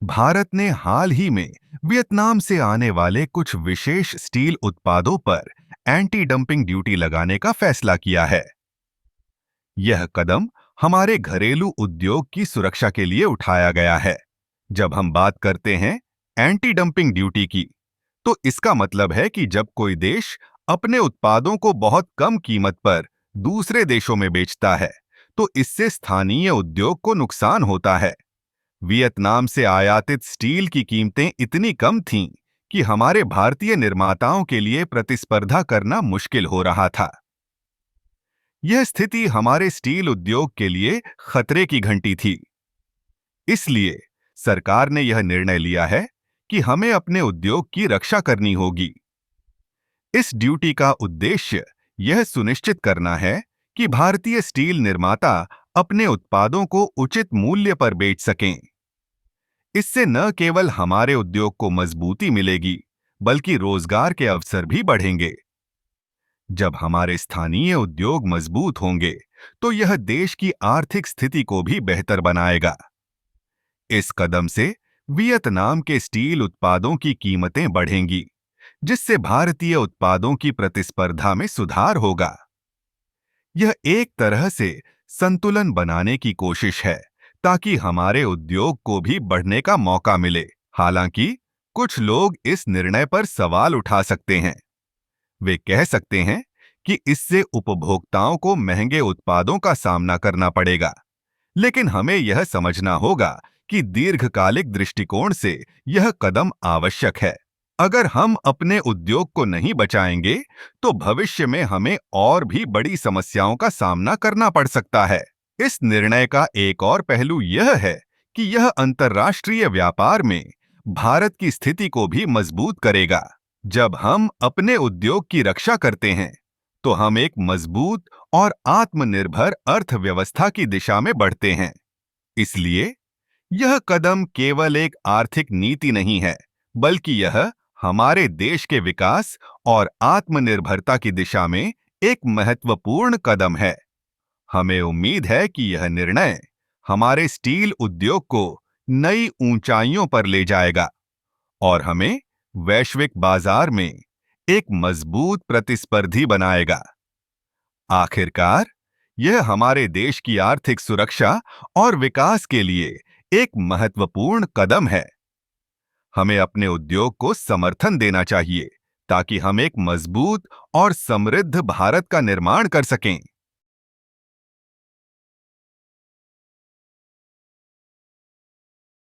भारत ने हाल ही में वियतनाम से आने वाले कुछ विशेष स्टील उत्पादों पर एंटी डंपिंग ड्यूटी लगाने का फैसला किया है। यह कदम हमारे घरेलू उद्योग की सुरक्षा के लिए उठाया गया है। जब हम बात करते हैं एंटी डंपिंग ड्यूटी की, तो इसका मतलब है कि जब कोई देश अपने उत्पादों को बहुत कम कीमत पर दूसरे देशों में बेचता है, तो इससे स्थानीय उद्योग को नुकसान होता है। वियतनाम से आयातित स्टील की कीमतें इतनी कम थीं कि हमारे भारतीय निर्माताओं के लिए प्रतिस्पर्धा करना मुश्किल हो रहा था। यह स्थिति हमारे स्टील उद्योग के लिए खतरे की घंटी थी। इसलिए सरकार ने यह निर्णय लिया है कि हमें अपने उद्योग की रक्षा करनी होगी। इस ड्यूटी का उद्देश्य यह सुनिश्चित करना है कि भारतीय स्टील निर्माता अपने उत्पादों को उचित मूल्य पर बेच सकें। इससे न केवल हमारे उद्योग को मजबूती मिलेगी, बल्कि रोजगार के अवसर भी बढ़ेंगे। जब हमारे स्थानीय उद्योग मजबूत होंगे, तो यह देश की आर्थिक स्थिति को भी बेहतर बनाएगा। इस कदम से वियतनाम के स्टील उत्पादों की कीमतें बढ़ेंगी, जिससे भारतीय उत्पादों की प्रतिस्पर्धा में सुधार होगा। यह एक तरह से संतुलन बनाने की कोशिश है, ताकि हमारे उद्योग को भी बढ़ने का मौका मिले। हालांकि कुछ लोग इस निर्णय पर सवाल उठा सकते हैं। वे कह सकते हैं कि इससे उपभोक्ताओं को महंगे उत्पादों का सामना करना पड़ेगा। लेकिन हमें यह समझना होगा कि दीर्घकालिक दृष्टिकोण से यह कदम आवश्यक है। अगर हम अपने उद्योग को नहीं बचाएंगे, तो भविष्य में हमें और भी बड़ी समस्याओं का सामना करना पड़ सकता है। इस निर्णय का एक और पहलू यह है कि यह अंतर्राष्ट्रीय व्यापार में भारत की स्थिति को भी मजबूत करेगा। जब हम अपने उद्योग की रक्षा करते हैं, तो हम एक मजबूत और आत्मनिर्भर अर्थव्यवस्था की दिशा में बढ़ते हैं। इसलिए यह कदम केवल एक आर्थिक नीति नहीं है, बल्कि यह हमारे देश के विकास और आत्मनिर्भरता की दिशा में एक महत्वपूर्ण कदम है। हमें उम्मीद है कि यह निर्णय हमारे स्टील उद्योग को नई ऊंचाइयों पर ले जाएगा और हमें वैश्विक बाजार में एक मजबूत प्रतिस्पर्धी बनाएगा। आखिरकार, यह हमारे देश की आर्थिक सुरक्षा और विकास के लिए एक महत्वपूर्ण कदम है। हमें अपने उद्योग को समर्थन देना चाहिए, ताकि हम एक मजबूत और समृद्ध भारत का निर्माण कर सकें।